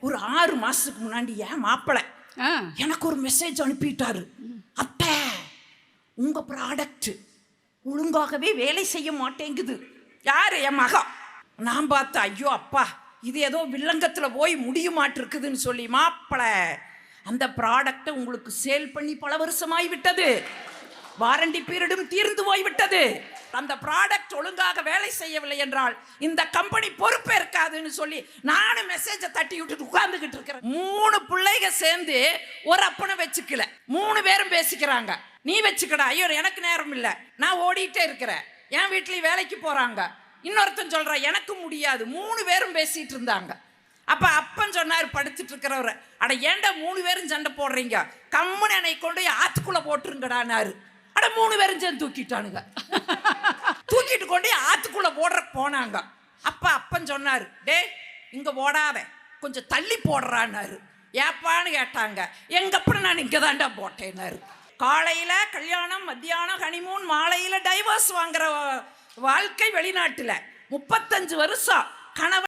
ஒரு 6 மாசத்துக்கு முன்னாடி என் மாப்பிள்ளை எனக்கு ஒரு மெசேஜ் அனுப்பிட்டாரு. அத்தை, உங்க ப்ராடக்ட் ஒழுங்காகவே வேலை செய்ய மாட்டேங்குது. யாரு? என் மகா. நான் பார்த்தேன், ஐயோ அப்பா, இது ஏதோ வில்லங்கத்துல போய் முடிய மாட்டிருக்குதுன்னு சொல்லி, மாப்பிள்ளை அந்த ப்ராடக்டை உங்களுக்கு சேல் பண்ணி பல வருஷமாய் விட்டது, வாரண்டி பீரியடும் தீர்ந்து போய்விட்டது. அந்த ப்ராடக்ட் ஒழுங்காக வேலை செய்யவில்லை என்றால் இந்த கம்பெனி பொறுப்பேற்காதுன்னு சொல்லி நானும் மெசேஜை தட்டி விட்டுட்டு உட்கார்ந்துகிட்டு இருக்கிறேன். 3 பிள்ளைங்க சேர்ந்து ஒரு அப்பனை வச்சுக்கல, 3 பேரும் பேசிக்கிறாங்க. நீ வச்சுக்கடா. ஐயோ எனக்கு நேரம் இல்லை, நான் ஓடிட்டே இருக்கிறேன், என் வீட்லயும் வேலைக்கு போறாங்க. இன்னொருத்தன் சொல்ற எனக்கு முடியாது. 3 பேரும் பேசிட்டு இருந்தாங்க. அப்ப அப்பன் சொன்னாரு படுத்துட்டு இருக்கிறவரை, அட ஏண்டா 3 பேரும் சண்டை போடுறீங்க, கம்முன்னு என்னை கொண்டு ஆத்துக்குள்ள போட்டுருங்கடானாரு. அட 3 பேரும் சேர்ந்து தூக்கிட்டானுங்க. தூக்கிட்டு கொண்டு ஆத்துக்குள்ள போடுற போனாங்க. அப்ப அப்பன் சொன்னாரு, டே இங்க போடாத, கொஞ்சம் தள்ளி போடுறான்னாரு. ஏப்பான்னு கேட்டாங்க. எங்க அப்புறம் நான் இங்க தாண்டா போட்டேன்னாரு. காலையில கல்யாணம், மத்தியானம் ஹனிமூன், மாலையில டைவர்ஸ் வாங்குற வாழ்க்கை வெளிநாட்டுல 35 வருஷம் கணவன்